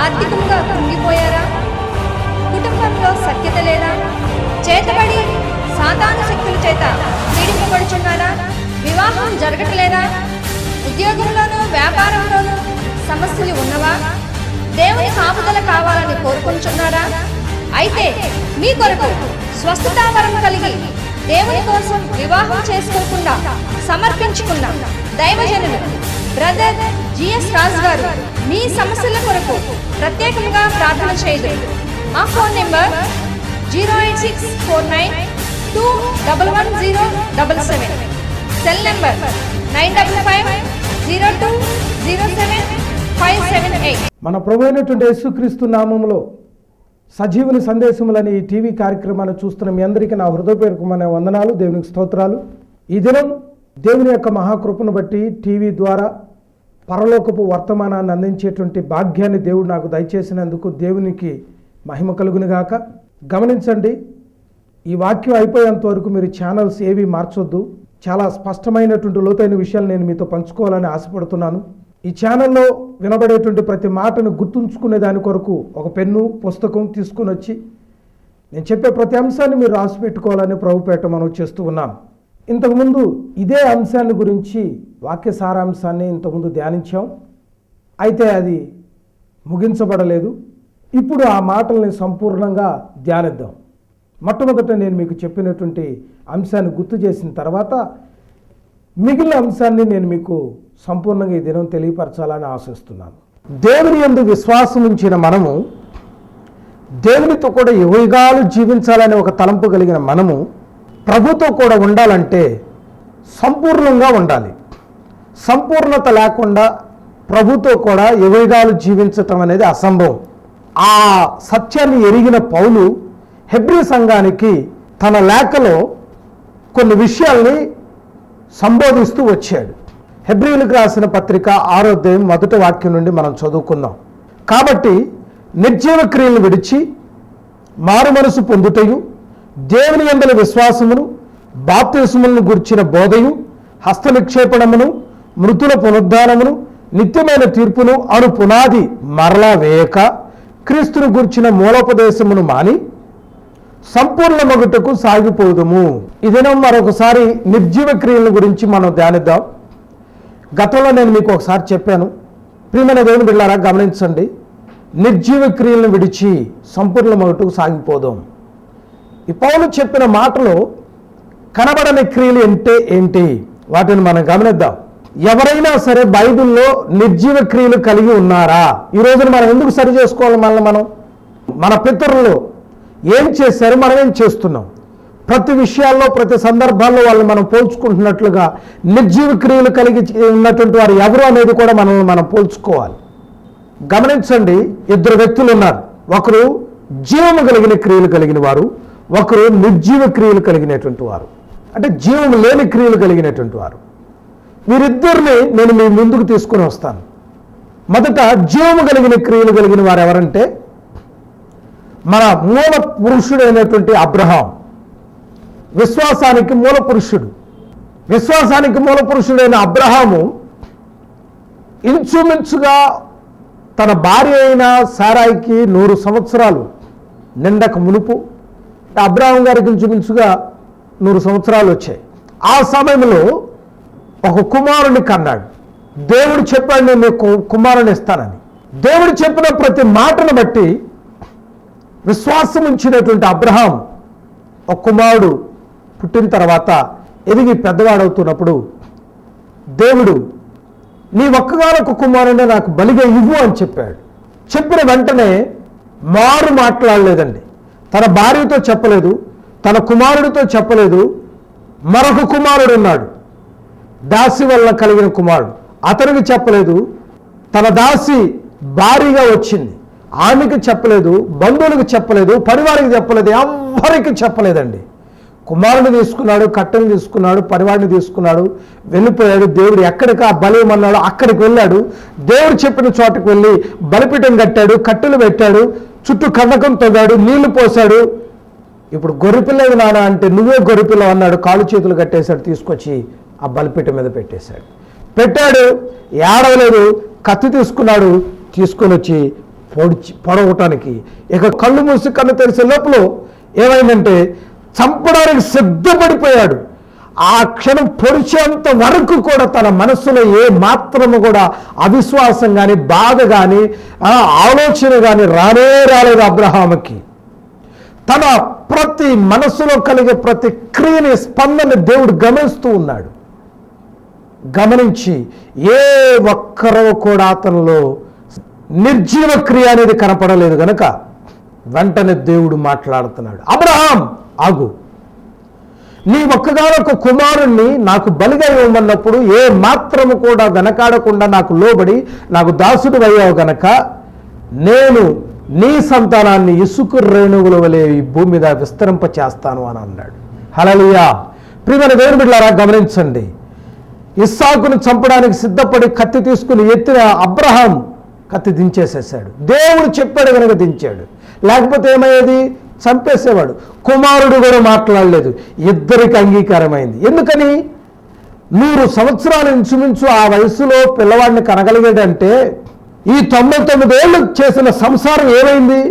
ఆర్థికంగా కృంగిపోయారా? కుటుంబంలో సఖ్యత లేదా? చేతబడి సాతాను శక్తుల చేత పీడింపబడుచున్నారా? వివాహం జరగట్లేదా? ఉద్యోగంలోనూ వ్యాపారంలోనూ సమస్యలు ఉన్నవా? దేవుని కాపుదల కావాలని కోరుకుంటున్నారా? అయితే మీ కొరకు స్వస్థతావరం కలిగి దేవుని కోసం వివాహం చేసుకోకుండా సమర్పించుకున్న దైవజనులు బ్రదర్ జిఎస్ రాజు గారు మీ సమస్యల కొరకు ప్రత్యేకంగా ప్రార్థన చేయదు. మా ఫోన్ నెంబర్ 08649211077, సెల్ నెంబర్ 9550207578. మన ప్రభు అయినటువంటి యేసుక్రీస్తు నామములో సజీవుని సందేశములని ఈ టీవీ కార్యక్రమాన్ని చూస్తున్న మీ అందరికీ నా హృదయపూర్వకమైన వందనాలు, దేవునికి స్తోత్రాలు. ఈ దినం దేవుని యొక్క మహాకృపను బట్టి టీవీ ద్వారా పరలోకపు వర్తమానాన్ని అందించేటువంటి భాగ్యాన్ని దేవుడు నాకు దయచేసినందుకు దేవునికి మహిమ కలుగునుగాక. గమనించండి, ఈ వాక్యం అయిపోయేంత వరకు మీరు ఛానల్స్ ఏవి మార్చొద్దు. చాలా స్పష్టమైనటువంటి లోతైన విషయాలు నేను మీతో పంచుకోవాలని ఆశపడుతున్నాను. ఈ ఛానల్లో వినబడేటువంటి ప్రతి మాటను గుర్తుంచుకునే దాని కొరకు ఒక పెన్ను పుస్తకం తీసుకుని వచ్చి నేను చెప్పే ప్రతి అంశాన్ని మీరు రాసి పెట్టుకోవాలని ప్రభుపేట మనం చేస్తూ ఉన్నాను. ఇంతకుముందు ఇదే అంశాన్ని గురించి వాక్య సారాంశాన్ని ఇంతకుముందు ధ్యానించాం. అయితే అది ముగించబడలేదు. ఇప్పుడు ఆ మాటల్ని సంపూర్ణంగా ధ్యానిద్దాం. మొట్టమొదట నేను మీకు చెప్పినటువంటి అంశాన్ని గుర్తు చేసిన తర్వాత మిగిలిన అంశాన్ని నేను మీకు సంపూర్ణంగా ఈ దినం తెలియపరచాలని ఆశిస్తున్నాను. దేవుని యందు విశ్వాసం ఉంచిన మనము, దేవునితో కూడా యుగాలు జీవించాలనే ఒక తలంపు కలిగిన మనము ప్రభుతో కూడా ఉండాలంటే సంపూర్ణంగా ఉండాలి. సంపూర్ణత లేకుండా ప్రభుతో కూడా యుగాలు జీవించటం అనేది అసంభవం. ఆ సత్యాన్ని ఎరిగిన పౌలు హెబ్రీ సంఘానికి తన లేఖలో కొన్ని విషయాల్ని సంబోధిస్తూ వచ్చాడు. హెబ్రీలకు రాసిన పత్రిక 6వ అధ్యాయం 1వ వాక్యం నుండి మనం చదువుకుందాం. కాబట్టి నిర్జీవ క్రియలను విడిచి మారు మనసు పొందుటయు, దేవుని యందలి విశ్వాసమును, బాప్తిస్మములను గుర్చిన బోధయు, హస్త నిక్షేపణమును, మృతుల పునరుద్ధానమును, నిత్యమైన తీర్పును అను పునాది మరలా వేయక క్రీస్తును గుర్చిన మూలోపదేశమును మాని సంపూర్ణ మగుటకు సాగిపోదుము. ఇదేనో మరొకసారి నిర్జీవ క్రియల గురించి మనం ధ్యానిద్దాం. గతంలో నేను మీకు ఒకసారి చెప్పాను. ప్రియమైన దేవుని బిడ్డలారా, గమనించండి. నిర్జీవ క్రియలను విడిచి సంపూర్ణ మగుటకు సాగిపోదాం. ఈ పౌలు చెప్పిన మాటలో కనబడని క్రియలు అంటే ఏంటి, వాటిని మనం గమనిద్దాం. ఎవరైనా సరే బైబిల్లో నిర్జీవ క్రియలు కలిగి ఉన్నారా? ఈ రోజున మనం ఎందుకు సరి చేసుకోవాలి? మనం మన పితరులు ఏం చేశారు, మనం ఏం చేస్తున్నాం? ప్రతి విషయాల్లో, ప్రతి సందర్భాల్లో వాళ్ళని మనం పోల్చుకుంటున్నట్లుగా నిర్జీవ క్రియలు కలిగి ఉన్నటువంటి వారు ఎవరు అనేది కూడా మనం పోల్చుకోవాలి. గమనించండి, ఇద్దరు వ్యక్తులు ఉన్నారు. ఒకరు జీవము కలిగిన క్రియలు కలిగిన వారు, ఒకరు నిర్జీవ క్రియలు కలిగినటువంటి వారు, అంటే జీవము లేని క్రియలు కలిగినటువంటి వారు. వీరిద్దరిని నేను మీ ముందుకు తీసుకుని వస్తాను. మొదట జీవము కలిగిన క్రియలు కలిగిన వారు ఎవరంటే మన మూల పురుషుడైనటువంటి అబ్రహాం. విశ్వాసానికి మూల పురుషుడు. విశ్వాసానికి మూల పురుషుడైన అబ్రహాము ఇంచుమించుగా తన భార్య అయిన సారాయికి 100 సంవత్సరాలు నిండక మునుపు అబ్రహాం గారికి ఇంచుమించుగా 100 సంవత్సరాలు వచ్చాయి. ఆ సమయంలో ఒక కుమారుని కన్నాడు. దేవుడు చెప్పాడు, నేను కుమారుని ఇస్తానని. దేవుడు చెప్పిన ప్రతి మాటను బట్టి విశ్వాసం ఉంచినటువంటి అబ్రహాం ఒక కుమారుడు పుట్టిన తర్వాత ఎదిగి పెద్దవాడవుతున్నప్పుడు దేవుడు, నీ ఒక్కగానొక్క కుమారుని నాకు బలిగా ఇవ్వు అని చెప్పాడు. చెప్పిన వెంటనే మారు మాట్లాడలేదండి. తన భార్యతో చెప్పలేదు, తన కుమారుడితో చెప్పలేదు. మరొక కుమారుడు ఉన్నాడు, దాసి వల్ల కలిగిన కుమారుడు, అతనికి చెప్పలేదు. తన దాసి భారీగా వచ్చింది, ఆమెకి చెప్పలేదు, బంధువులకు చెప్పలేదు, పరివారికి చెప్పలేదు, ఎవ్వరికి చెప్పలేదండి. కుమారుని తీసుకున్నాడు, కట్టెలు తీసుకున్నాడు, పరివాడిని తీసుకున్నాడు, వెళ్ళిపోయాడు. దేవుడు ఎక్కడికి ఆ బలిమన్నాడు అక్కడికి వెళ్ళాడు. దేవుడు చెప్పిన చోటకు వెళ్ళి బలిపీఠం కట్టాడు, కట్టెలు పెట్టాడు, చుట్టూ కందకం తవ్వాడు, నీళ్లు పోసాడు. ఇప్పుడు గొర్రెపిల్లవి నాన్న అంటే నువ్వే గొర్రెపిల్ల అన్నాడు. కాళ్ళు చేతులు కట్టేశాడు, తీసుకొచ్చి ఆ బలిపీఠం మీద పెట్టాడు. ఏడవలేదు, కత్తి తీసుకున్నాడు, తీసుకొని వచ్చి పొడవటానికి. ఇక కళ్ళు మూసి కన్ను తెరిసే లోపల ఏమైందంటే చంపడానికి సిద్ధపడిపోయాడు. ఆ క్షణం పొడిచేంత వరకు కూడా తన మనస్సులో ఏ మాత్రము కూడా అవిశ్వాసం కానీ బాధ కానీ ఆలోచన కానీ రాలేదు అబ్రహాముకి. తన ప్రతి మనస్సులో కలిగే ప్రతి క్రియని స్పందన దేవుడు గమనిస్తూ ఉన్నాడు. గమనించి ఏ ఒక్కరో కూడా అతనిలో నిర్జీవ క్రియ అనేది కనపడలేదు గనక వెంటనే దేవుడు మాట్లాడుతున్నాడు, అబ్రహాం ఆగు, నీ ఒక్కగానొక్క కుమారుణ్ణి నాకు బలిగా ఇవ్వమన్నప్పుడు ఏ మాత్రము కూడా వెనకాడకుండా నాకు లోబడి నాకు దాసుడు అయ్యావు గనక నేను నీ సంతానాన్ని ఇసుక రేణువుల వలె ఈ భూమి మీద విస్తరింప చేస్తాను అని అన్నాడు. హల్లెలూయా. ప్రియమైన దేవుని బిడ్డలారా గమనించండి, ఇస్సాకును చంపడానికి సిద్ధపడి కత్తి తీసుకుని ఎత్తిన అబ్రహాం కత్తి దించేసేసాడు. దేవుడు చెప్పాడు కనుక దించాడు, లేకపోతే ఏమయ్యేది? చంపేసేవాడు. కుమారుడు కూడా మాట్లాడలేదు. ఇద్దరికి అంగీకారమైంది. ఎందుకని? 100 సంవత్సరాలు ఇంచుమించు ఆ వయసులో పిల్లవాడిని కనగలిగాడంటే ఈ 99 ఏళ్ళు చేసిన సంసారం ఏమైంది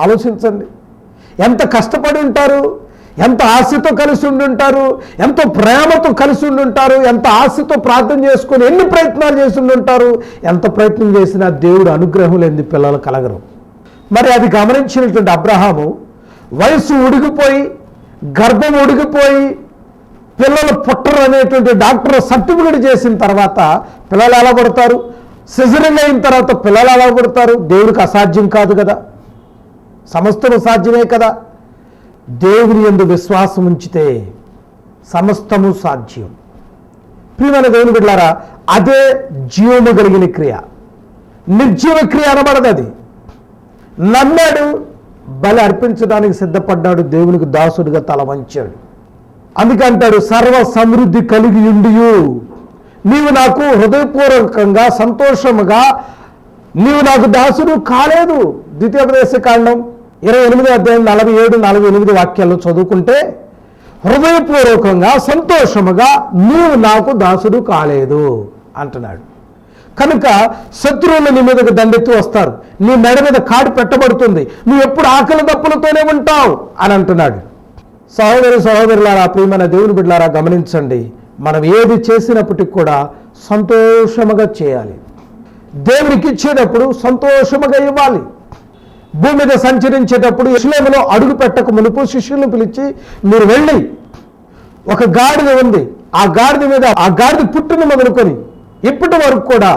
ఆలోచించండి. ఎంత కష్టపడి ఉంటారు, ఎంత ఆశతో కలిసి ఉండుంటారు, ఎంతో ప్రేమతో కలిసి ఉండుంటారు, ఎంత ఆశతో ప్రార్థన చేసుకొని ఎన్ని ప్రయత్నాలు చేసి ఉండుంటారు. ఎంత ప్రయత్నం చేసినా దేవుడు అనుగ్రహం లేని పిల్లలు కలగరు. మరి అది గమనించినటువంటి అబ్రహాము వయసు ఉడిగిపోయి గర్భం ఉడిగిపోయి పిల్లలు పుట్టరు అనేటువంటి డాక్టర్ సర్టిఫికెట్ చేసిన తర్వాత పిల్లలు ఎలా పుడతారు? సిజరింగ్ అయిన తర్వాత పిల్లలు ఎలా పుడతారు? దేవుడికి అసాధ్యం కాదు కదా, సమస్తము సాధ్యమే కదా. దేవుని యందు విశ్వాసం ఉంచితే సమస్తము సాధ్యం. ప్రియమైన దేవుని బిడ్డలారా, అదే జీవము కలిగిన క్రియ. నిర్జీవ క్రియ అనబడదు. అది నమ్మాడు, బలి అర్పించడానికి సిద్ధపడ్డాడు, దేవునికి దాసుడిగా తల వంచాడు. అందుకంటాడు, సర్వ సమృద్ధి కలిగి ఉండియు నీవు నాకు హృదయపూర్వకంగా సంతోషముగా నీవు నాకు దాసుడు కాలేదు. ద్వితీయోపదేశకాండం 28వ అధ్యాయం 47-48 వాక్యాల్లో చదువుకుంటే హృదయపూర్వకంగా సంతోషముగా నీవు నాకు దాసుడు కాలేదు అంటున్నాడు. కనుక శత్రువులు నీ మీదకు దండెత్తి వస్తారు, నీ మెడ మీద కాడి పెట్టబడుతుంది, నువ్వు ఎప్పుడు ఆకలి దప్పులతోనే ఉంటావు అని అంటున్నాడు. సహోదరులారా, ప్రియమైన దేవుని బిడ్డలారా గమనించండి, మనం ఏది చేసినప్పటికి కూడా సంతోషముగా చేయాలి. దేవునికి ఇచ్చేటప్పుడు సంతోషముగా ఇవ్వాలి. భూమి మీద సంచరించేటప్పుడు యెరూషలేములో అడుగు పెట్టక మునుపు శిష్యులను పిలిచి, మీరు వెళ్ళి ఒక గాడిద ఉంది, ఆ గాడిద మీద ఆ గాడిద పుట్టును మొదలుకొని ఇప్పటి వరకు కూడా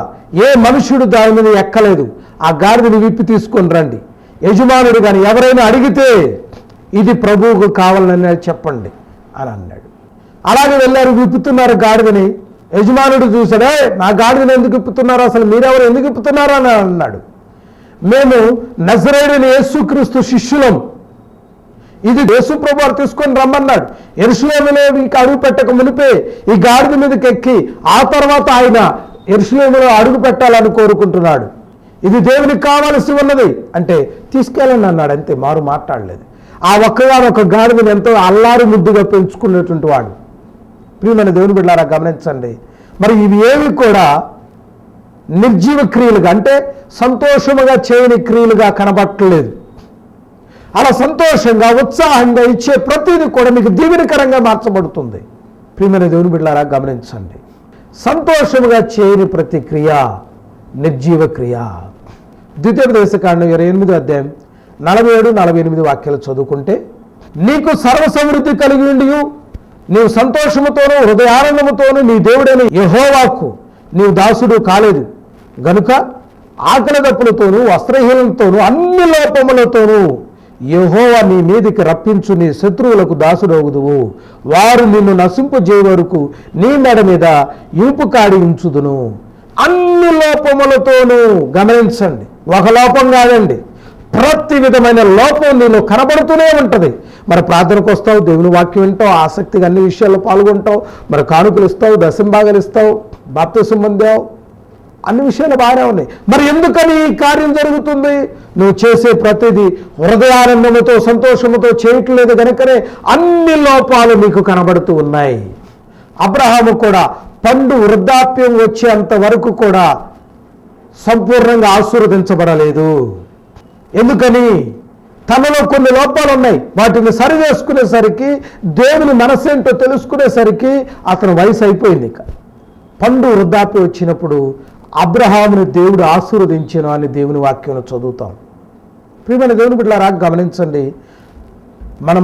ఏ మనుషుడు దాని మీద ఎక్కలేదు, ఆ గాడిదని విప్పి తీసుకొని రండి, యజమానుడు కానీ ఎవరైనా అడిగితే ఇది ప్రభువుకు కావాలని చెప్పండి అని అన్నాడు. అలాగే వెళ్ళారు, విప్పుతున్నారు గాడిదని. యజమానుడు చూసాడే, నా గాడిదని ఎందుకు విప్పుతున్నారు, అసలు మీరెవరు ఎందుకు విప్పుతున్నారు అని అన్నాడు. మేము నజరేయుడైన యేసుక్రీస్తు శిష్యులం, ఇది యేసు ప్రభువు తీసుకొని రమ్మన్నాడు. యెరూషలేములో ఇంకా అడుగు పెట్టక మునిపే ఈ గాడిద మీదకి ఎక్కి ఆ తర్వాత ఆయన యెరూషలేములో అడుగు పెట్టాలని కోరుకుంటున్నాడు, ఇది దేవునికి కావాల్సి ఉన్నది అంటే తీసుకెళ్ళండి అన్నాడు. అంతే, మారు మాట్లాడలేదు. ఆ ఒక్కగానొక్క గాడిదని ఎంతో అల్లారు ముద్దుగా పెంచుకునేటువంటి వాడు. ప్రియమైన దేవుని బిడ్డలారా గమనించండి, మరి ఇవి ఏవి కూడా నిర్జీవ క్రియలుగా అంటే సంతోషముగా చేయని క్రియలుగా కనబట్టలేదు. అలా సంతోషంగా ఉత్సాహంగా ఇచ్చే ప్రతిదీ కూడా మీకు దీవెనకరంగా మార్చబడుతుంది. ప్రియమైన దేవుని బిడ్డలారా గమనించండి, సంతోషముగా చేయని ప్రతి క్రియ నిర్జీవ క్రియ. ద్వితీయోపదేశకాండం 28వ అధ్యాయం 47-48 వాక్యాలు చదువుకుంటే, నీకు సర్వసమృద్ధి కలిగి ఉండి నీవు సంతోషముతోనూ హృదయానందముతోనూ నీ దేవుడైన యెహోవాకు నీవు దాసుడు కాలేదు గనుక ఆకలి దప్పులతోనూ వస్త్రహీనంతోనూ అన్ని లోపములతోనూ యెహోవా నీ మీదికి రప్పించు నీ శత్రువులకు దాసుడవుదువు, వారు నిన్ను నశింపజేయ వరకు నీ మెడ మీద ఇంపు కాడి ఉంచుదును. అన్ని లోపములతోనూ. గమనించండి, ఒక లోపం కాదండి, ప్రతి విధమైన లోపం నీలో కనబడుతూనే ఉంటుంది. మరి ప్రార్థనకు వస్తావు, దేవుని వాక్యం వింటావు, ఆసక్తిగా అన్ని విషయాల్లో పాల్గొంటావు, మరి కానుకలు ఇస్తావు, దశంభాగాలు ఇస్తావు, బాప్తిసం పొందావు, అన్ని విషయాలు బాగానే ఉన్నాయి. మరి ఎందుకని ఈ కార్యం జరుగుతుంది? నువ్వు చేసే ప్రతిదీ హృదయానందముతో సంతోషముతో చేయట్లేదు కనుకనే అన్ని లోపాలు నీకు కనబడుతూ ఉన్నాయి. అబ్రహాము కూడా పండు వృద్ధాప్యం వచ్చేంత వరకు కూడా సంపూర్ణంగా ఆశీర్వదించబడలేదు. ఎందుకని? తనలో కొన్ని లోపాలు ఉన్నాయి. వాటిని సరి చేసుకునేసరికి, దేవుని మనసేంటో తెలుసుకునేసరికి అతను వయసు అయిపోయింది. ఇక పండు వృద్ధాప్యం వచ్చినప్పుడు అబ్రహామును దేవుడు ఆశీర్వదించెను అని దేవుని వాక్యంలో చదువుతాం. ప్రియమైన దేవుని బిడ్డలారా, గమనించండి,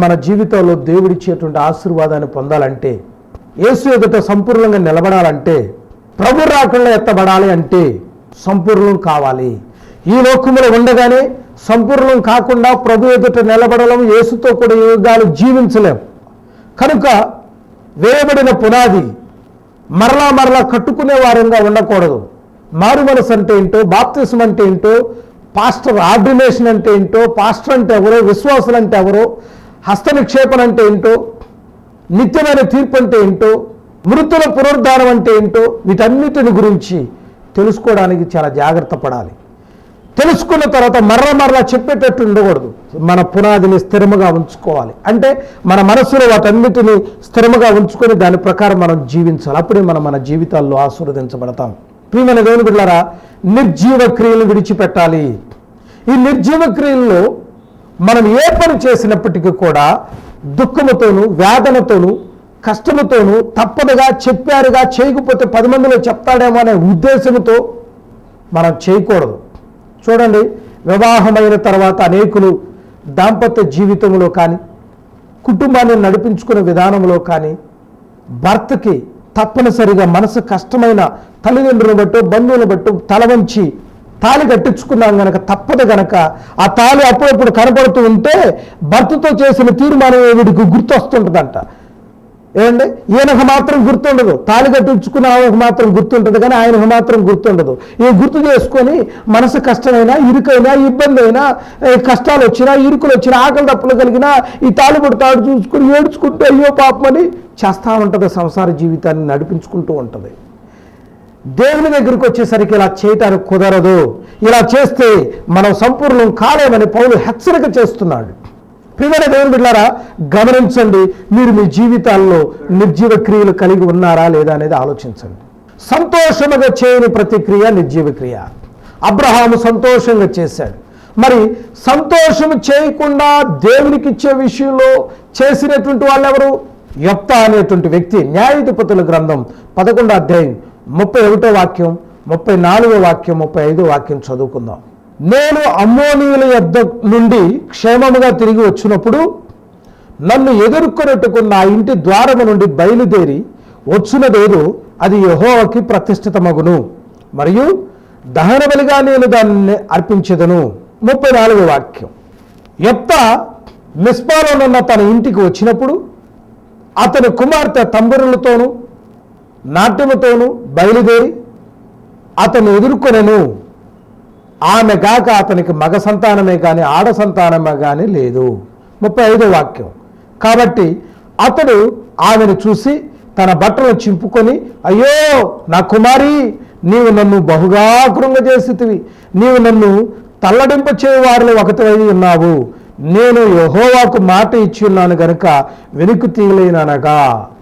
మన జీవితంలో దేవుడిచ్చేటువంటి ఆశీర్వాదాన్ని పొందాలంటే, యేసు ఎదుట సంపూర్ణంగా నిలబడాలంటే, ప్రభు రాకుండా ఎత్తబడాలి అంటే సంపూర్ణం కావాలి. ఈ లోకములో ఉండగానే సంపూర్ణం కాకుండా ప్రభు ఎదుట నిలబడడం, యేసుతో కూడా యుగాలు జీవించలేం. కనుక వేయబడిన పునాది మరలా కట్టుకునే వారంగా ఉండకూడదు. మారు మనసు అంటే ఏంటో, బాప్తిసం అంటే ఏంటో, పాస్టర్ ఆర్డినేషన్ అంటే ఏంటో, పాస్టర్ అంటే ఎవరో, విశ్వాసులు అంటే ఎవరో, హస్త నిక్షేపణ అంటే ఏంటో, నిత్యమైన తీర్పు అంటే ఏంటో, మృతుల పునరుద్ధానం అంటే ఏంటో, వీటన్నిటిని గురించి తెలుసుకోవడానికి చాలా జాగ్రత్త పడాలి. తెలుసుకున్న తర్వాత మరలా చెప్పేటట్టు ఉండకూడదు. మన పునాదిని స్థిరముగా ఉంచుకోవాలి. అంటే మన మనసులో వాటన్నిటిని స్థిరముగా ఉంచుకొని దాని ప్రకారం మనం జీవించాలి. అప్పుడే మన జీవితాల్లో ఆశీర్వదించబడతాం. ప్రియమైన దేవుని బిడ్డలారా, నిర్జీవ క్రియలు విడిచిపెట్టాలి. ఈ నిర్జీవ క్రియల్లో మనం ఏ పని చేసినప్పటికీ కూడా దుఃఖముతోనూ, వేదనతోనూ, కష్టముతోనూ, తప్పదుగా చెప్పారుగా చేయకపోతే 10 మందిలో చెప్తాడేమో అనే ఉద్దేశంతో మనం చేయకూడదు. చూడండి, వివాహమైన తర్వాత అనేకులు దాంపత్య జీవితంలో కానీ, కుటుంబాన్ని నడిపించుకునే విధానంలో కానీ, భర్తకి తప్పనిసరిగా మనసు కష్టమైన తల్లిదండ్రులను బట్టు, బంధువులను బట్టు తల వంచి తాళి కట్టించుకున్నాం గనక, తప్పదు గనక ఆ తాళి అప్పుడప్పుడు కనపడుతూ ఉంటే భర్తతో చేసిన తీర్మానం వీడికి గుర్తొస్తుంటుందంట. ఏమండి, ఈయనకు మాత్రం గుర్తుండదు, తాళి కట్టించుకున్న ఆమెకు మాత్రం గుర్తుంటుంది, కానీ ఆయనకు మాత్రం గుర్తుండదు. ఈ గుర్తు చేసుకొని మనసు కష్టమైనా, ఇరుకైనా, ఇబ్బంది అయినా, కష్టాలు వచ్చినా, ఇరుకులు వచ్చినా, ఆకలి తప్పులు కలిగినా ఈ తాళిబొట్టు తాడు చూసుకుని ఏడ్చుకుంటూ అయ్యో పాపమని చేస్తూ ఉంటుంది. సంసార జీవితాన్ని నడిపించుకుంటూ ఉంటుంది. దేవుని దగ్గరికి వచ్చేసరికి ఇలా చేయటానికి కుదరదు. ఇలా చేస్తే మనం సంపూర్ణం కాలేమని పౌలు హెచ్చరిక చేస్తున్నాడు. ప్రియమైన దేవుని బిడ్డలారా, గమనించండి, మీరు మీ జీవితాల్లో నిర్జీవ క్రియలు కలిగి ఉన్నారా లేదా అనేది ఆలోచించండి. సంతోషముగా చేయని ప్రతిక్రియ నిర్జీవ క్రియ. అబ్రహాము సంతోషంగా చేశాడు. మరి సంతోషం చేయకుండా దేవునికి ఇచ్చే విషయంలో చేసినటువంటి వాళ్ళు ఎవరు? యొప్తా అనేటువంటి వ్యక్తి. న్యాయాధిపతుల గ్రంథం 11వ అధ్యాయం 31వ వాక్యం, 34వ వాక్యం, 35వ వాక్యం చదువుకుందాం. నేను అమ్మోనీయుల యొద్ద నుండి క్షేమముగా తిరిగి వచ్చినప్పుడు నన్ను ఎదుర్కొన్నట్టుకు నా ఇంటి ద్వారము నుండి బయలుదేరి వచ్చినదేదో అది యెహోవాకి ప్రతిష్ఠితమగును, మరియు దహన బలిగా నేను దానిని అర్పించెదను. 34వ వాక్యం. యొప్తా మిస్పాలోనున్న తన ఇంటికి వచ్చినప్పుడు అతని కుమార్తె తంబురులతోనూ నాట్యముతోనూ బయలుదేరి అతను ఎదుర్కొనెను. ఆమె గాక అతనికి మగ సంతానమే కానీ ఆడ సంతానమే కానీ లేదు. 35వ వాక్యం. కాబట్టి అతడు ఆమెను చూసి తన బట్టలు చింపుకొని, అయ్యో నా కుమారి, నీవు నన్ను బహుగా కృంగజేసితివి, నీవు నన్ను తల్లడింప చేయవారిలో ఒకటివై ఉన్నావు, నేను యెహోవాకు మాట ఇచ్చి ఉన్నాను గనుక వెనుక తీయలేననగా.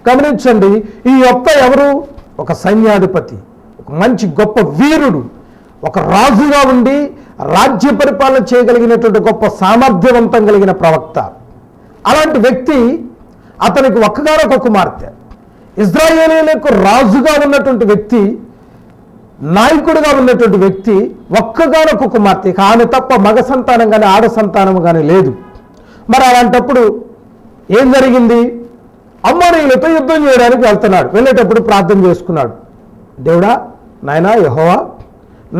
గమనించండి, ఈ యొప్త ఎవరు? ఒక సైన్యాధిపతి, ఒక మంచి గొప్ప వీరుడు, ఒక రాజుగా ఉండి రాజ్య పరిపాలన చేయగలిగినటువంటి గొప్ప సామర్థ్యవంతం కలిగిన ప్రవక్త. అలాంటి వ్యక్తి, అతనికి ఒక్కగానొక కుమార్తె, ఇజ్రాయేలీయులకు రాజుగా ఉన్నటువంటి వ్యక్తి, నాయకుడిగా ఉన్నటువంటి వ్యక్తి, ఒక్కగానొక కుమార్తె, ఆమె తప్ప మగ సంతానం కానీ ఆడ సంతానం కానీ లేదు. మరి అలాంటప్పుడు ఏం జరిగింది? అమ్మోనీయులతో యుద్ధం చేయడానికి వెళ్తున్నాడు. వెళ్ళేటప్పుడు ప్రార్థన చేసుకున్నాడు, దేవుడా, నాయనా యెహోవా,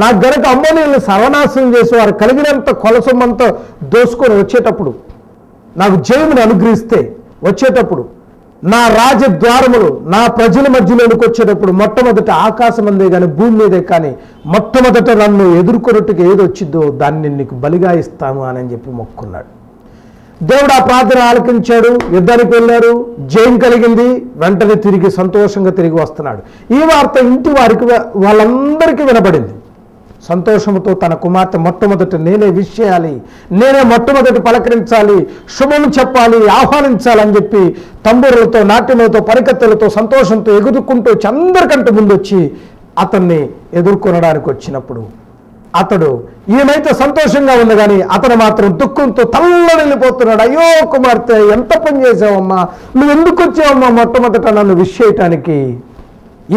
నాకు గనక అమ్మోనీయులను సర్వనాశనం చేసి వారు కలిగినంత కొలసమంతా దోసుకొని వచ్చేటప్పుడు, నాకు జయమును అనుగ్రహిస్తే, వచ్చేటప్పుడు నా రాజద్వారములు నా ప్రజల మధ్యలోనికి వచ్చేటప్పుడు మొట్టమొదట ఆకాశం అందే కానీ భూమి మీదే కానీ మొట్టమొదట నన్ను ఎదుర్కొన్నట్టుగా ఏది వచ్చిందో దాన్ని నీకు బలిగా ఇస్తాను అని చెప్పి మొక్కున్నాడు. దేవుడు ఆ ప్రార్థన ఆలకించాడు. యుద్ధానికి వెళ్ళారు, జయం కలిగింది. వెంటనే తిరిగి సంతోషంగా తిరిగి వస్తున్నాడు. ఈ వార్త ఇంటి వారికి వాళ్ళందరికీ వినబడింది. సంతోషంతో తన కుమార్తె మొట్టమొదటి నేనే విష్ చేయాలి, నేనే మొట్టమొదటి పలకరించాలి, శుభం చెప్పాలి, ఆహ్వానించాలని చెప్పి తంబూరులతో, నాట్యములతో, పరికత్తెలతో సంతోషంతో ఎగురుకుంటూ అందరికంటే ముందు వచ్చి అతన్ని ఎదుర్కొనడానికి వచ్చినప్పుడు అతడు ఈమెయితే సంతోషంగా ఉంది కానీ అతను మాత్రం దుఃఖంతో తల్లడిల్లిపోతున్నాడు. అయ్యో కుమార్తె, ఎంత పని చేసావమ్మా, నువ్వు ఎందుకు వచ్చావమ్మా మొట్టమొదట నన్ను విష్ చేయటానికి.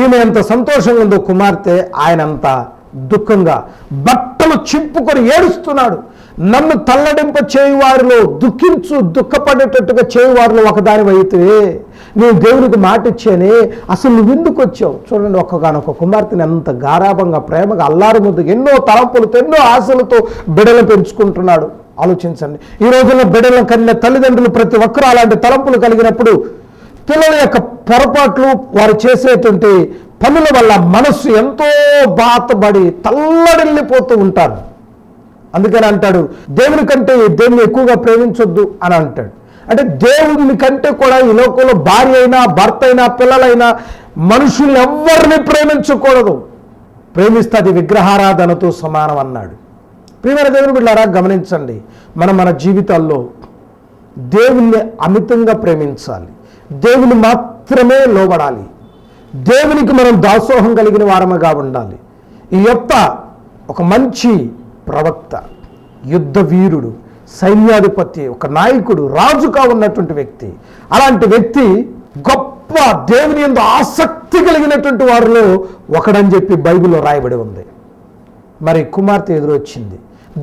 ఈమె ఎంత సంతోషంగా ఉందో కుమార్తె, ఆయన అంత దుఃఖంగా బట్టలు చింపుకొని ఏడుస్తున్నాడు. నన్ను తల్లడింప చేయువారిలో దుఃఖపడేటట్టుగా చేయువారిలో ఒకదాని అయితే నేను దేవునికి మాట ఇచ్చానే, అసలు నువ్వు ఎందుకు వచ్చావు. చూడండి, ఒక్కగానొక్క కుమార్తెని ఎంత గారాభంగా ప్రేమగా అల్లారు ముద్దుగా ఎన్నో తలంపులతో ఎన్నో ఆశలతో బిడ్డలు పెంచుకుంటున్నాడు. ఆలోచించండి, ఈ రోజుల్లో బిడ్డలను కన్నా తల్లిదండ్రులు ప్రతి ఒక్కరూ అలాంటి తలంపులు కలిగినప్పుడు పిల్లల యొక్క పొరపాట్లు, వారు చేసేటువంటి పనుల వల్ల మనస్సు ఎంతో బాధపడి తల్లడిల్లిపోతూ ఉంటారు. అందుకని అంటాడు, దేవుని కంటే దేవుని ఎక్కువగా ప్రేమించొద్దు అని అంటాడు. అంటే దేవుని కంటే కూడా ఈ లోకంలో భార్య అయినా భర్త అయినా పిల్లలైనా మనుషుల్ని ఎవరిని ప్రేమించకూడదు. ప్రేమిస్తే అది విగ్రహారాధనతో సమానం అన్నాడు. ప్రియమైన దేవుని బిడ్డలారా, గమనించండి, మన జీవితాల్లో దేవుణ్ణి అమితంగా ప్రేమించాలి. దేవుని మాత్రమే లోబడాలి. దేవునికి మనం దాసోహం కలిగిన వారముగా ఉండాలి. ఈ యొక్క ఒక మంచి ప్రవక్త, యుద్ధ వీరుడు, సైన్యాధిపతి, ఒక నాయకుడు, రాజుగా ఉన్నటువంటి వ్యక్తి. అలాంటి వ్యక్తి గొప్ప దేవుని యందు ఆసక్తి కలిగినటువంటి వారిలో ఒకడని చెప్పి బైబిల్లో రాయబడి ఉంది. మరి కుమార్తె ఎదురొచ్చింది.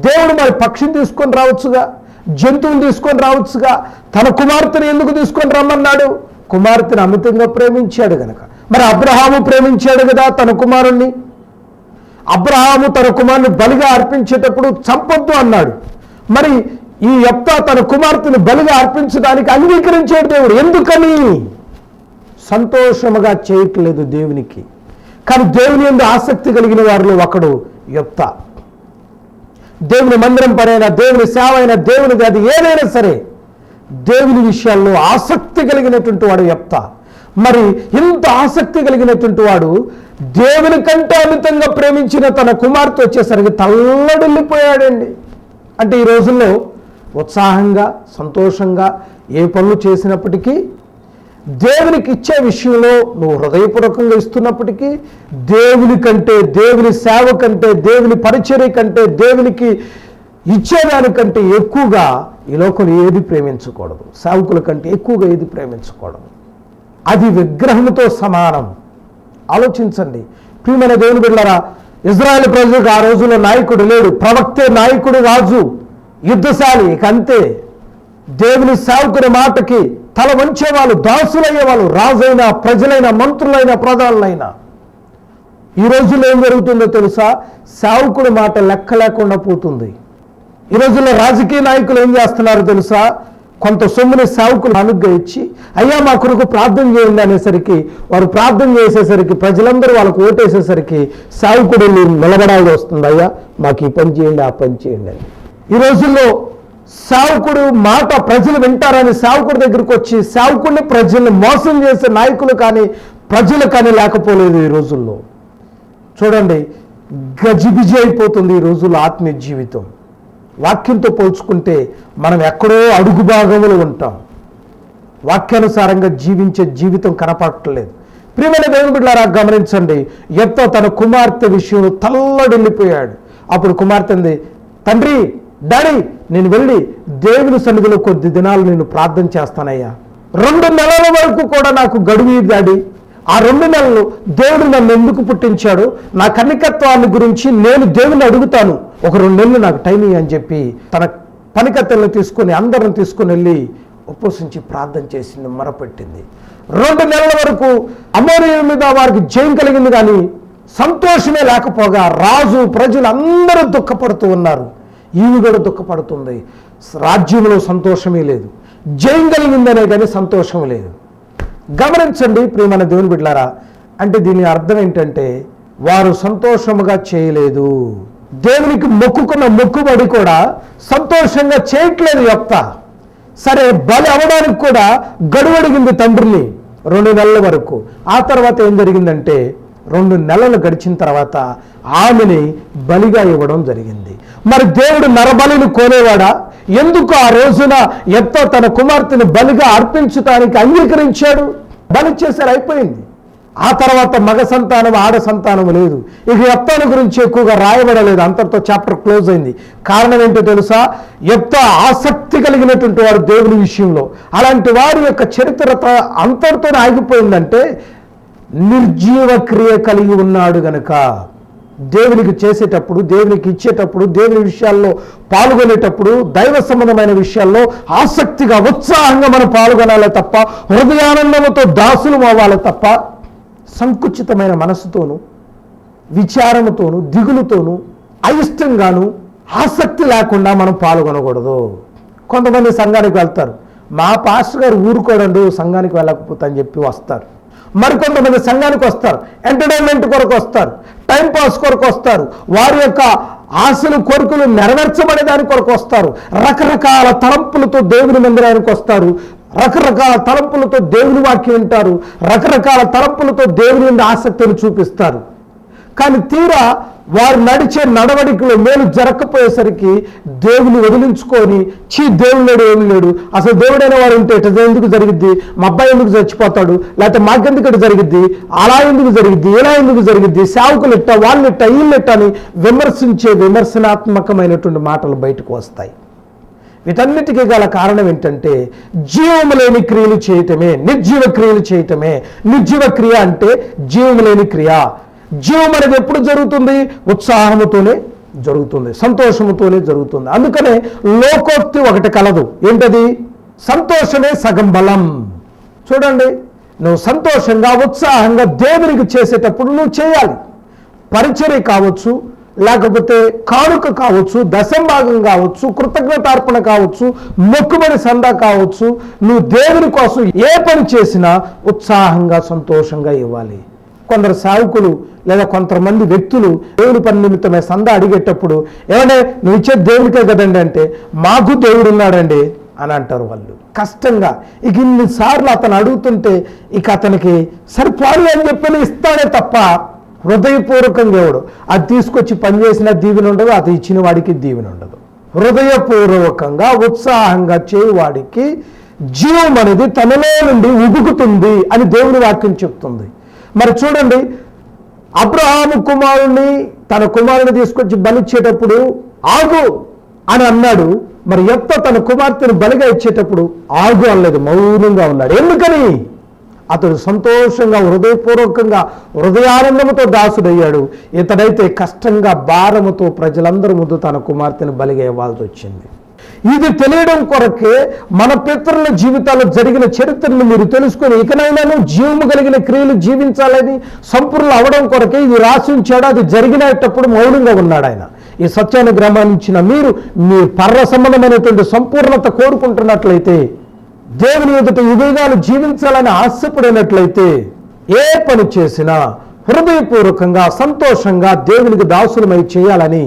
దేవుడు మరి పక్షిని తీసుకొని రావచ్చుగా, జంతువుని తీసుకొని రావచ్చుగా, తన కుమార్తెను ఎందుకు తీసుకొని రమ్మన్నాడు? కుమార్తెను అమితంగా ప్రేమించాడు గనక. మరి అబ్రహాము ప్రేమించాడు కదా తన కుమారుణ్ణి. అబ్రహాము తన కుమారుని బలిగా అర్పించేటప్పుడు చంపొద్దు అన్నాడు. మరి ఈ యెఫ్తా తన కుమార్తెను బలిగా అర్పించడానికి అంగీకరించాడు దేవుడు. ఎందుకని? సంతోషముగా చేయట్లేదు దేవునికి. కానీ దేవుని యందు ఆసక్తి కలిగిన వారిలో ఒకడు యెఫ్తా. దేవుని మందిరం పరైనా, దేవుని సేవ అయినా, దేవునిది అది ఏదైనా సరే దేవుని విషయాల్లో ఆసక్తి కలిగినటువంటి వాడు యెఫ్తా. మరి ఇంత ఆసక్తి కలిగినటువంటి వాడు దేవుని కంటే అమితంగా ప్రేమించిన తన కుమార్తె వచ్చేసరికి తల్లడిల్లిపోయాడండి. అంటే ఈ రోజుల్లో ఉత్సాహంగా సంతోషంగా ఏ పనులు చేసినప్పటికీ, దేవునికి ఇచ్చే విషయంలో నువ్వు హృదయపూర్వకంగా ఇస్తున్నప్పటికీ, దేవుని కంటే, దేవుని సేవ కంటే, దేవుని పరిచర్య కంటే, దేవునికి ఇచ్చేదానికంటే ఎక్కువగా ఈ లోకంలో ఏది ప్రేమించకూడదు. సేవకుల కంటే ఎక్కువగా ఏది ప్రేమించకూడదు. అది విగ్రహంతో సమానం. ఆలోచించండి ప్రియమైన దేవుని బిడ్డలారా, ఇజ్రాయేల్ ప్రజలకు ఆ రోజుల్లో నాయకుడు లేడు. ప్రవక్తే నాయకుడు, రాజు, యుద్ధశాలి. ఇక అంతే. దేవుని సేవకుని మాటకి తల వంచేవాళ్ళు, దాసులయ్యేవాళ్ళు, రాజైనా, ప్రజలైనా, మంత్రులైనా, ప్రధానులైనా. ఈ రోజుల్లో ఏం జరుగుతుందో తెలుసా? సేవకుడి మాట లెక్క లేకుండా పోతుంది. ఈ రోజుల్లో రాజకీయ నాయకులు ఏం చేస్తున్నారో తెలుసా? కొంత సొమ్ముని సేవకులు అనుగ్గా ఇచ్చి, అయ్యా మా కొరకు ప్రార్థన చేయండి అనేసరికి, వారు ప్రార్థన చేసేసరికి, ప్రజలందరూ వాళ్ళకు ఓటేసేసరికి సేవకుడు నిలబడాల్సి వస్తుంది. అయ్యా మాకు ఈ పని చేయండి, ఆ పని చేయండి అని. ఈ రోజుల్లో సేవకుడు మాట ప్రజలు వింటారని సేవకుడి దగ్గరికి వచ్చి సేవకుడిని, ప్రజల్ని మోసం చేసే నాయకులు కానీ ప్రజలు కానీ లేకపోలేదు ఈ రోజుల్లో. చూడండి, గజిబిజి అయిపోతుంది ఈ రోజుల్లో ఆత్మీయ జీవితం. వాక్యంతో పోల్చుకుంటే మనం ఎక్కడో అడుగు భాగంలో ఉంటాం. వాక్యానుసారంగా జీవించే జీవితం కనపడట్లేదు. ప్రియమైన దేవుని బిడ్డలారా, గమనించండి, యెఫ్తా తన కుమార్తె విషయంలో తల్లడిల్లిపోయాడు. అప్పుడు కుమార్తె అంది, తండ్రి, డాడీ, నేను వెళ్ళి దేవుని సన్నిధిలో కొద్ది దినాలు నేను ప్రార్థన చేస్తానయ్యా. 2 నెలల వరకు కూడా నాకు గడువు డాడీ. ఆ 2 నెలలు దేవుడు నన్ను ఎందుకు పుట్టించాడు, నా కన్నికత్వాన్ని గురించి నేను దేవుని అడుగుతాను, ఒక 2 నెలలు నాకు టైం అని చెప్పి తన పనికత్తెలను తీసుకొని అందరిని తీసుకొని వెళ్ళి ఉపవసించి ప్రార్థన చేసింది, మొరపెట్టింది. 2 నెలల వరకు అమోరీయుల మీద వారికి జయం కలిగింది, కానీ సంతోషమే లేకపోగా రాజు, ప్రజలు అందరూ దుఃఖపడుతూ ఉన్నారు. ఈమె కూడా దుఃఖపడుతుంది. రాజ్యంలో సంతోషమే లేదు. జయం కలిగిందనే కానీ సంతోషం లేదు. గమనించండి ప్రియమైన దేవుని బిడ్డలారా, అంటే దీని అర్థం ఏంటంటే వారు సంతోషముగా చేయలేదు. దేవునికి మొక్కుకున్న మొక్కుబడి కూడా సంతోషంగా చేయట్లేదు యెఫ్తా. సరే, బలి అవ్వడానికి కూడా గడువు అడిగింది తండ్రిని 2 నెలల వరకు. ఆ తర్వాత ఏం జరిగిందంటే 2 నెలలు గడిచిన తర్వాత ఆమెని బలిగా ఇవ్వడం జరిగింది. మరి దేవుడు నరబలిని కోనేవాడా? ఎందుకు ఆ రోజున యెఫ్తా తన కుమార్తెను బలిగా అర్పించడానికి అంగీకరించాడు? బలి చేశారు, అయిపోయింది. ఆ తర్వాత మగ సంతానం ఆడ సంతానం లేదు. ఇక యెఫ్తాను గురించి ఎక్కువగా రాయబడలేదు, అంతటితో చాప్టర్ క్లోజ్ అయింది. కారణం ఏంటో తెలుసా? యెఫ్తా ఆసక్తి కలిగినటువంటి వాడు దేవుని విషయంలో. అలాంటి వారి యొక్క చరిత్ర అంతటితో ఆగిపోయిందంటే నిర్జీవ క్రియ కలిగి ఉన్నాడు గనుక. దేవునికి చేసేటప్పుడు, దేవునికి ఇచ్చేటప్పుడు, దేవుని విషయాల్లో పాల్గొనేటప్పుడు, దైవ సంబంధమైన విషయాల్లో ఆసక్తిగా ఉత్సాహంగా మనం పాల్గొనాలి తప్ప, హృదయానందముతో దాసులు అవ్వాలి తప్ప, సంకుచితమైన మనసుతోనూ, విచారముతోనూ, దిగులుతోనూ, అయిష్టంగాను, ఆసక్తి లేకుండా మనం పాల్గొనకూడదు. కొంతమంది సంఘానికి వెళ్తారు, మా పాస్టర్ గారు ఊరుకోడండు సంఘానికి వెళ్ళకపోతే అని చెప్పి వస్తారు. మరికొంతమంది సంఘానికి వస్తారు, ఎంటర్టైన్మెంట్ కొరకు వస్తారు, టైంపాస్ కొరకు వస్తారు, వారి యొక్క ఆశలు కోరికలు నెరవేర్చబడే దాని కొరకు వస్తారు, రకరకాల తలంపులతో దేవుని మందిరానికి వస్తారు, రకరకాల తలంపులతో దేవుని వాక్యం వింటారు, రకరకాల తలంపులతో దేవుని మీద ఆసక్తిని చూపిస్తారు. కానీ తీరా వారు నడిచే నడవడికలో మేలు జరగకపోయేసరికి దేవుని వదిలించుకొని దేవుడు లేడు, ఏమి లేడు, అసలు దేవుడైన వారు ఉంటే ఇట ఎందుకు జరిగిద్ది, మా అబ్బాయి ఎందుకు చచ్చిపోతాడు, లేకపోతే మాకెందుకు ఇటు జరిగిద్ది, అలా ఎందుకు జరిగిద్ది, ఇలా ఎందుకు జరిగిద్ది, సేవకులు ఇట్ట, వాళ్ళు ఇట్ట, వీళ్ళు ఇట్ట అని విమర్శించే విమర్శనాత్మకమైనటువంటి మాటలు బయటకు వస్తాయి. వీటన్నిటికీ గల కారణం ఏంటంటే జీవము లేని క్రియలు చేయటమే, నిర్జీవ క్రియలు చేయటమే. నిర్జీవ క్రియ అంటే జీవము లేని క్రియ. జీవం అనేది ఎప్పుడు జరుగుతుంది? ఉత్సాహముతోనే జరుగుతుంది, సంతోషముతోనే జరుగుతుంది. అందుకనే లోకోక్తి ఒకటి కలదు, ఏంటది? సంతోషమే సగం బలం. చూడండి, నువ్వు సంతోషంగా ఉత్సాహంగా దేవునికి చేసేటప్పుడు నువ్వు చేయాలి. పరిచర్య కావచ్చు, లేకపోతే కానుక కావచ్చు, దశంభాగం కావచ్చు, కృతజ్ఞతార్పణ కావచ్చు, మొక్కుబడి సందా కావచ్చు, నువ్వు దేవుని కోసం ఏ పని చేసినా ఉత్సాహంగా సంతోషంగా ఇవ్వాలి. కొందరు సేవకులు లేదా కొంతమంది వ్యక్తులు దేవుని పని నిమిత్తమే సందా అడిగేటప్పుడు, ఏమంటే నువ్వు ఇచ్చేది దేవునికే కదండి అంటే, మాకు దేవుడు ఉన్నాడండి అని అంటారు వాళ్ళు కష్టంగా. ఇక ఇన్నిసార్లు అతను అడుగుతుంటే ఇక అతనికి సరిపోదు అని చెప్పి ఇస్తాడే తప్ప హృదయపూర్వకంగా దేవుడు అది తీసుకొచ్చి పనిచేసిన దీవెన ఉండదు, అది ఇచ్చిన వాడికి దీవెన ఉండదు. హృదయపూర్వకంగా ఉత్సాహంగా చేయవాడికి జీవం అనేది తనలో నుండి ఉబుకుతుంది అని దేవుని వాక్యం చెప్తుంది. మరి చూడండి, అబ్రహాము కుమారుణ్ణి తన కుమారుని తీసుకొచ్చి బలిచ్చేటప్పుడు ఆగు అని అన్నాడు. మరి యెఫ్తా తన కుమార్తెను బలిగా ఇచ్చేటప్పుడు ఆగు అనలేదు, మౌనంగా ఉన్నాడు. ఎందుకని? అతడు సంతోషంగా, హృదయపూర్వకంగా, హృదయానందముతో దాసుడయ్యాడు. ఇతడైతే కష్టంగా, భారముతో ప్రజలందరి ముందు తన కుమార్తెను బలిగా ఇవ్వాల్సి వచ్చింది. ఇది తెలియడం కొరకే మన పితరుల జీవితాల్లో జరిగిన చరిత్రను మీరు తెలుసుకొని ఇకనైనాను జీవము కలిగిన క్రియలు జీవించాలని సంపూర్ణ అవడం కొరకే ఇది రాసి ఉంచాడు. అది జరిగినప్పుడు మౌనంగా ఉన్నాడు ఆయన. ఈ సత్యాన్ని గ్రహించిన మీరు మీ పర్వ సంబంధమైనటువంటి సంపూర్ణత కోరుకుంటున్నట్లయితే, దేవుని ఎదుట యుగాలు జీవించాలని ఆశపడినట్లయితే, ఏ పని చేసినా హృదయపూర్వకంగా సంతోషంగా దేవునికి దాసులమై చేయాలని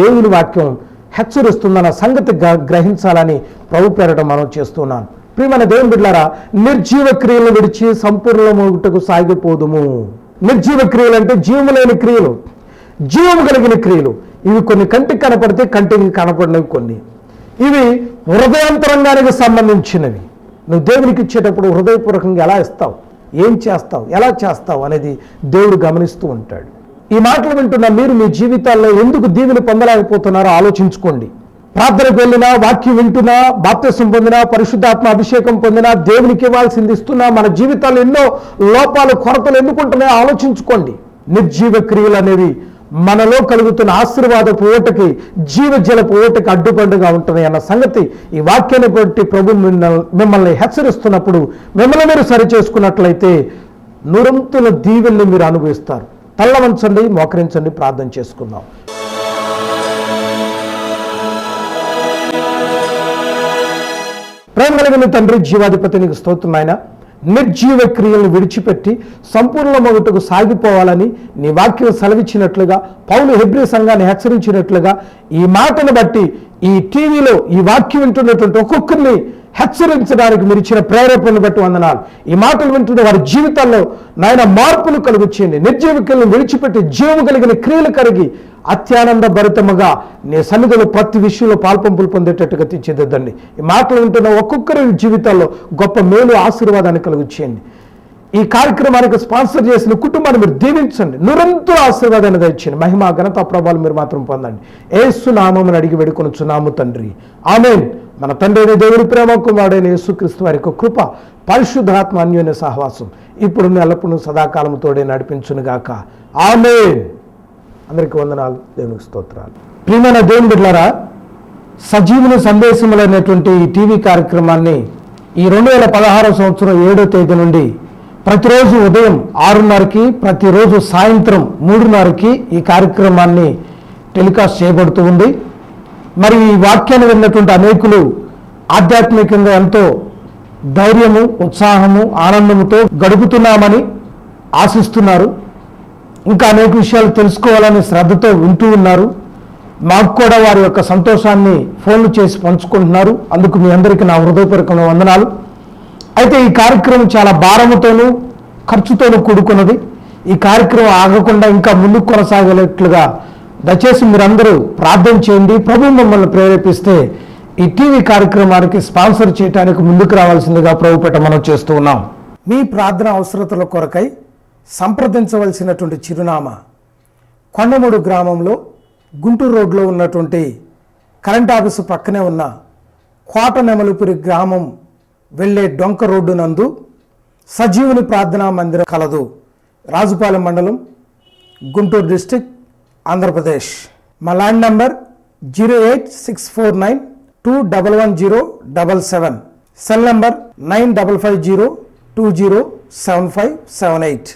దేవుని వాక్యం హెచ్చరిస్తుందన్న సంగతి గ్రహించాలని ప్రభు పేరట మనం చేస్తున్నాను. ప్రియమైన దేవుని బిడ్డలారా, నిర్జీవ క్రియలు విడిచి సంపూర్ణముటకు సాగిపోదుము. నిర్జీవ క్రియలు అంటే జీవము లేని క్రియలు, జీవము కలిగిన క్రియలు. ఇవి కొన్ని కంటికి కనపడితే కంటికి కనపడినవి కొన్ని. ఇవి హృదయాంతరంగానికి సంబంధించినవి. నువ్వు దేవునికి ఇచ్చేటప్పుడు హృదయపూర్వకంగా ఎలా ఇస్తావు, ఏం చేస్తావు, ఎలా చేస్తావు అనేది దేవుడు గమనిస్తూ ఉంటాడు. ఈ మాటలు వింటున్న మీరు మీ జీవితాల్లో ఎందుకు దీవెన పొందలేకపోతున్నారో ఆలోచించుకోండి. ప్రార్థనకు వెళ్ళినా, వాక్యం వింటున్నా, బాప్తిసం పొందినా, పరిశుద్ధాత్మ అభిషేకం పొందినా, దేవునికి ఇవ్వాల్సింది ఇస్తున్నా, మన జీవితాల్లో ఎన్నో లోపాలు, కొరతలు ఎందుకుంటున్నాయో ఆలోచించుకోండి. నిర్జీవ క్రియలు అనేవి మనలో కలుగుతున్న ఆశీర్వాదపు ఓటకి, జీవజలపు ఓటకి అడ్డుపండుగా ఉంటున్నాయి అన్న సంగతి ఈ వాక్యాన్ని బట్టి ప్రభు మిమ్మల్ని హెచ్చరిస్తున్నప్పుడు మిమ్మల్ని మీరు సరి చేసుకున్నట్లయితే నూరంతుల దీవెల్ని మీరు అనుభవిస్తారు. తల్ల వంచండి, మోకరించండి, ప్రార్థన చేసుకుందాం. ప్రేమ కలిగిన తండ్రి, జీవాధిపతి నీకు స్తోత్రం నాయనా. నిర్జీవ క్రియలను విడిచిపెట్టి సంపూర్ణ మొదటకు సాగిపోవాలని నీ వాక్యం సెలవిచ్చినట్లుగా, పౌలు హెబ్రీ సంఘాన్ని హెచ్చరించినట్లుగా, ఈ మాటను బట్టి ఈ టీవీలో ఈ వాక్యం వింటున్నటువంటి ఒక్కొక్కరిని హెచ్చరించడానికి మీరు ఇచ్చిన ప్రేరేపణను బట్టి వందనాలు. ఈ మాటలు వింటున్న వారి జీవితాల్లో నాయన మార్పులు కలుగుచేయండి. నిర్జీవ క్రియలను విడిచిపెట్టి జీవము కలిగిన క్రియలు కలిగి అత్యానంద భరితముగా నీ సన్నిధిలో ప్రతి విషయంలో పాల్పంపులు పొందేటట్టుగా తీర్చిదిద్దండి. ఈ మాటలు వింటున్న ఒక్కొక్కరి జీవితాల్లో గొప్ప మేలు, ఆశీర్వాదాన్ని కలుగుచేయండి. ఈ కార్యక్రమానికి స్పాన్సర్ చేసిన కుటుంబాన్ని మీరు దీవించండి, నిరంతర ఆశీర్వాదాన్ని దయచేయండి. మహిమ ఘనత ప్రభావాలు మీరు మాత్రం పొందండి. యేసు నామమును అడిగి వేడుకొనుచున్నాము తండ్రి, ఆమేన్. మన తండ్రి అయిన దేవుని ప్రేమ, కుమారుడైన యేసుక్రీస్తు వారి యొక్క కృప, పరిశుద్ధాత్మ అన్యోన్య సహవాసం ఇప్పుడు ఎల్లప్పుడూ సదాకాలము తోడే నడిపించునుగాక, ఆమేన్. అందరికీ వందనాలు, దేవునికి స్తోత్రాలు. ప్రియమైన దేవుని బిడ్డలారా, సజీవుని సందేశములైనటువంటి ఈ టీవీ కార్యక్రమాన్ని ఈ 2016 సంవత్సరం 7వ తేదీ నుండి ప్రతిరోజు ఉదయం 6:30కి, ప్రతిరోజు సాయంత్రం 3:30కి ఈ కార్యక్రమాన్ని టెలికాస్ట్ చేయబడుతూ ఉంది. మరి ఈ వాక్యాన్ని విన్నటువంటి అనేకులు ఆధ్యాత్మికంగా ఎంతో ధైర్యము, ఉత్సాహము, ఆనందముతో గడుపుతున్నామని ఆశిస్తున్నారు. ఇంకా అనేక విషయాలు తెలుసుకోవాలని శ్రద్ధతో వింటూ ఉన్నారు. మాకు కూడా వారి యొక్క సంతోషాన్ని ఫోన్లు చేసి పంచుకుంటున్నారు. అందుకు మీ అందరికీ నా హృదయపూర్వకమైన వందనాలు. అయితే ఈ కార్యక్రమం చాలా భారముతోనూ ఖర్చుతోనూ కూడుకున్నది. ఈ కార్యక్రమం ఆగకుండా ఇంకా ముందుకు కొనసాగేట్లుగా దయచేసి మీరందరూ ప్రార్థన చేయండి. ప్రభు మమ్మల్ని ప్రేరేపిస్తే ఈ టీవీ కార్యక్రమానికి స్పాన్సర్ చేయడానికి ముందుకు రావాల్సిందిగా ప్రభుపేట మనం చేస్తూ ఉన్నాం. మీ ప్రార్థన అవసరతల కొరకై సంప్రదించవలసినటువంటి చిరునామా కొండమూడు గ్రామంలో గుంటూరు రోడ్లో ఉన్నటువంటి కరెంట్ ఆఫీసు పక్కనే ఉన్న కోటనెమలిపురి గ్రామం వెళ్ళే డొంక రోడ్డు నందు సజీవుని ప్రార్థనా మందిరం కలదు. రాజుపాలెం మండలం, గుంటూరు డిస్టిక్, ఆంధ్రప్రదేశ్. మా ల్యాండ్ నంబర్ 08649211077. Cell number 9550207578.